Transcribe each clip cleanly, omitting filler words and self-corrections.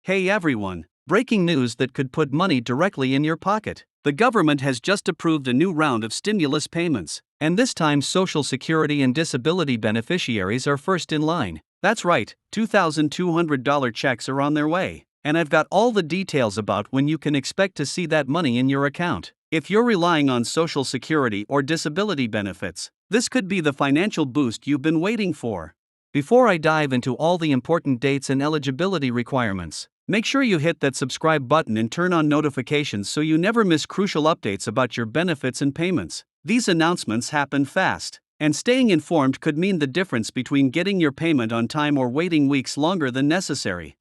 Hey everyone, breaking news that could put money directly in your pocket. The government has just approved a new round of stimulus payments, and this time Social Security and disability beneficiaries are first in line. That's right, $2,200 checks are on their way, and I've got all the details about when you can expect to see that money in your account. If you're relying on Social Security or disability benefits, this could be the financial boost you've been waiting for. Before I dive into all the important dates and eligibility requirements, make sure you hit that subscribe button and turn on notifications so you never miss crucial updates about your benefits and payments. These announcements happen fast, and staying informed could mean the difference between getting your payment on time or waiting weeks longer than necessary.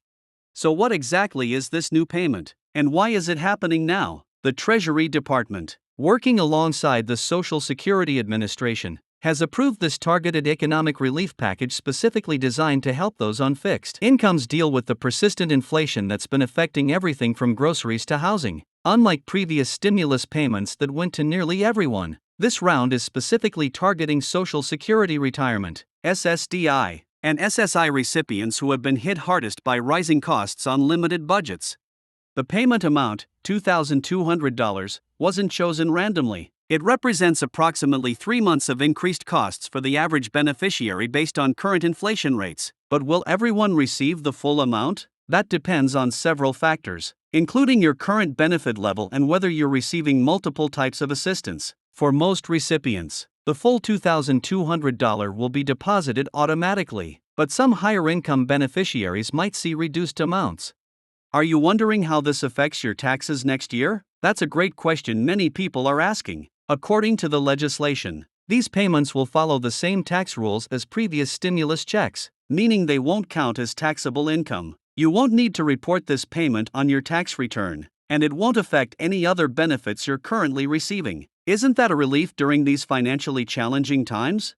So what exactly is this new payment, and why is it happening now? The Treasury Department, working alongside the Social Security Administration, has approved this targeted economic relief package specifically designed to help those on fixed incomes deal with the persistent inflation that's been affecting everything from groceries to housing. Unlike previous stimulus payments that went to nearly everyone, this round is specifically targeting Social Security retirement, SSDI, and SSI recipients who have been hit hardest by rising costs on limited budgets. The payment amount, $2,200, wasn't chosen randomly. It represents approximately 3 months of increased costs for the average beneficiary based on current inflation rates. But will everyone receive the full amount? That depends on several factors, including your current benefit level and whether you're receiving multiple types of assistance. For most recipients, the full $2,200 will be deposited automatically, but some higher income beneficiaries might see reduced amounts. Are you wondering how this affects your taxes next year? That's a great question many people are asking. According to the legislation, these payments will follow the same tax rules as previous stimulus checks, meaning they won't count as taxable income. You won't need to report this payment on your tax return, and it won't affect any other benefits you're currently receiving. Isn't that a relief during these financially challenging times?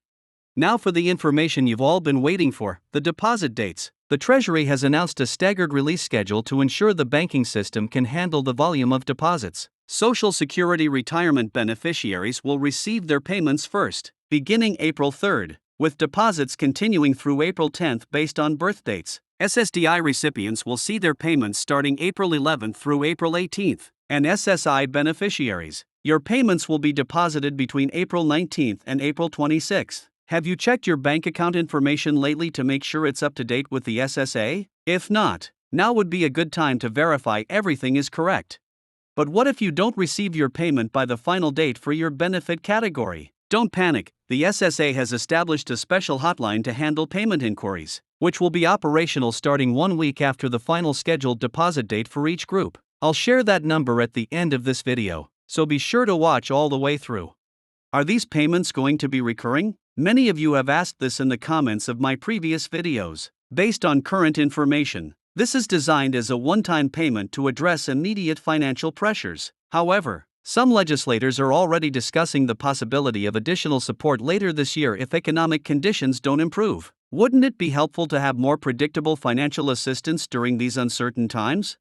Now for the information you've all been waiting for, the deposit dates. The Treasury has announced a staggered release schedule to ensure the banking system can handle the volume of deposits. Social Security retirement beneficiaries will receive their payments first, beginning April 3rd, with deposits continuing through April 10th based on birth dates. SSDI recipients will see their payments starting April 11th through April 18th, and SSI beneficiaries, your payments will be deposited between April 19th and April 26th. Have you checked your bank account information lately to make sure it's up to date with the SSA? If not, now would be a good time to verify everything is correct. But what if you don't receive your payment by the final date for your benefit category? Don't panic, the SSA has established a special hotline to handle payment inquiries, which will be operational starting 1 week after the final scheduled deposit date for each group. I'll share that number at the end of this video, so be sure to watch all the way through. Are these payments going to be recurring? Many of you have asked this in the comments of my previous videos. Based on current information, this is designed as a one-time payment to address immediate financial pressures. However, some legislators are already discussing the possibility of additional support later this year if economic conditions don't improve. Wouldn't it be helpful to have more predictable financial assistance during these uncertain times?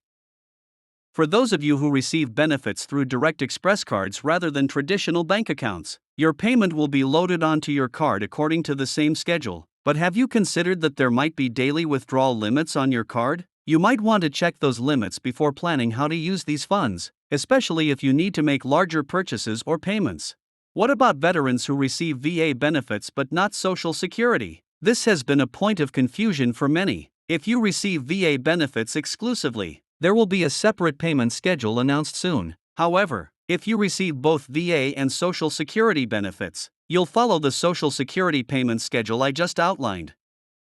For those of you who receive benefits through direct express cards rather than traditional bank accounts, your payment will be loaded onto your card according to the same schedule. But have you considered that there might be daily withdrawal limits on your card? You might want to check those limits before planning how to use these funds, especially if you need to make larger purchases or payments. What about veterans who receive VA benefits but not Social Security? This has been a point of confusion for many. If you receive VA benefits exclusively, there will be a separate payment schedule announced soon. However, if you receive both VA and Social Security benefits, you'll follow the Social Security payment schedule I just outlined.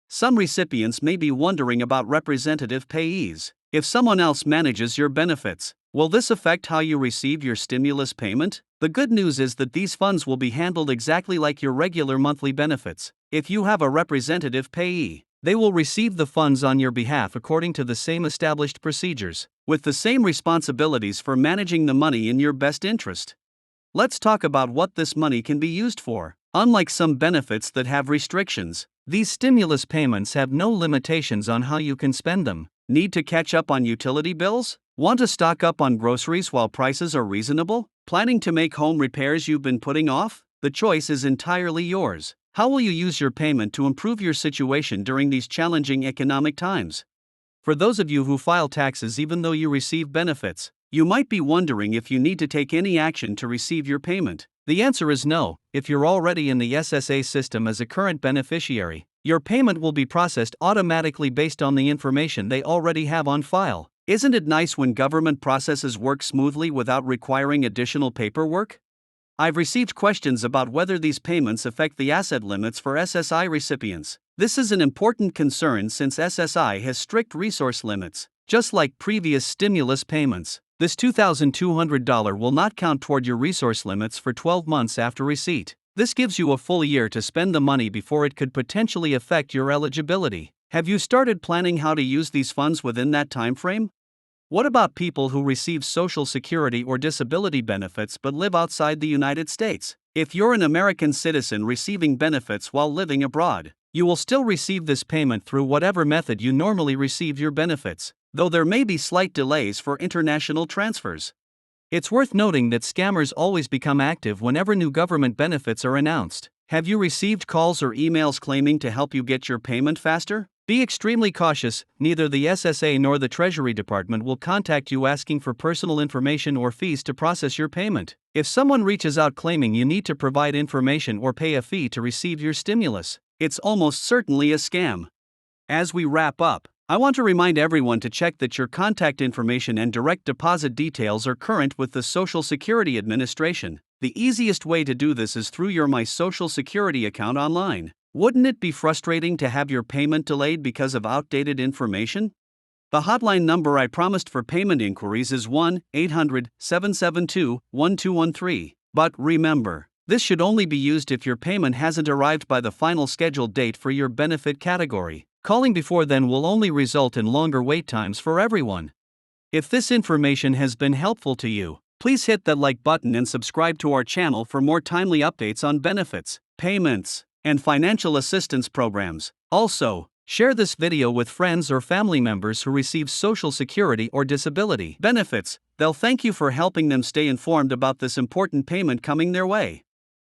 Some recipients may be wondering about representative payees. If someone else manages your benefits, will this affect how you receive your stimulus payment? The good news is that these funds will be handled exactly like your regular monthly benefits. If you have a representative payee, they will receive the funds on your behalf according to the same established procedures, with the same responsibilities for managing the money in your best interest. Let's talk about what this money can be used for. Unlike some benefits that have restrictions, these stimulus payments have no limitations on how you can spend them. Need to catch up on utility bills? Want to stock up on groceries while prices are reasonable? Planning to make home repairs you've been putting off? The choice is entirely yours. How will you use your payment to improve your situation during these challenging economic times? For those of you who file taxes even though you receive benefits, you might be wondering if you need to take any action to receive your payment. The answer is no. If you're already in the SSA system as a current beneficiary, your payment will be processed automatically based on the information they already have on file. Isn't it nice when government processes work smoothly without requiring additional paperwork? I've received questions about whether these payments affect the asset limits for SSI recipients. This is an important concern since SSI has strict resource limits. Just like previous stimulus payments, this $2,200 will not count toward your resource limits for 12 months after receipt. This gives you a full year to spend the money before it could potentially affect your eligibility. Have you started planning how to use these funds within that time frame? What about people who receive Social Security or disability benefits but live outside the United States? If you're an American citizen receiving benefits while living abroad, you will still receive this payment through whatever method you normally receive your benefits, though there may be slight delays for international transfers. It's worth noting that scammers always become active whenever new government benefits are announced. Have you received calls or emails claiming to help you get your payment faster? Be extremely cautious. Neither the SSA nor the Treasury Department will contact you asking for personal information or fees to process your payment. If someone reaches out claiming you need to provide information or pay a fee to receive your stimulus, it's almost certainly a scam. As we wrap up, I want to remind everyone to check that your contact information and direct deposit details are current with the Social Security Administration. The easiest way to do this is through your My Social Security account online. Wouldn't it be frustrating to have your payment delayed because of outdated information? The hotline number I promised for payment inquiries is 1-800-772-1213. But remember, this should only be used if your payment hasn't arrived by the final scheduled date for your benefit category. Calling before then will only result in longer wait times for everyone. If this information has been helpful to you, please hit that like button and subscribe to our channel for more timely updates on benefits, payments, and financial assistance programs. Also, share this video with friends or family members who receive Social Security or disability benefits. They'll thank you for helping them stay informed about this important payment coming their way.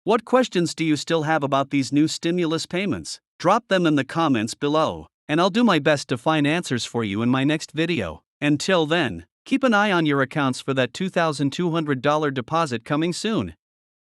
What questions do you still have about these new stimulus payments? Drop them in the comments below, and I'll do my best to find answers for you in my next video. Until then, keep an eye on your accounts for that $2,200 deposit coming soon.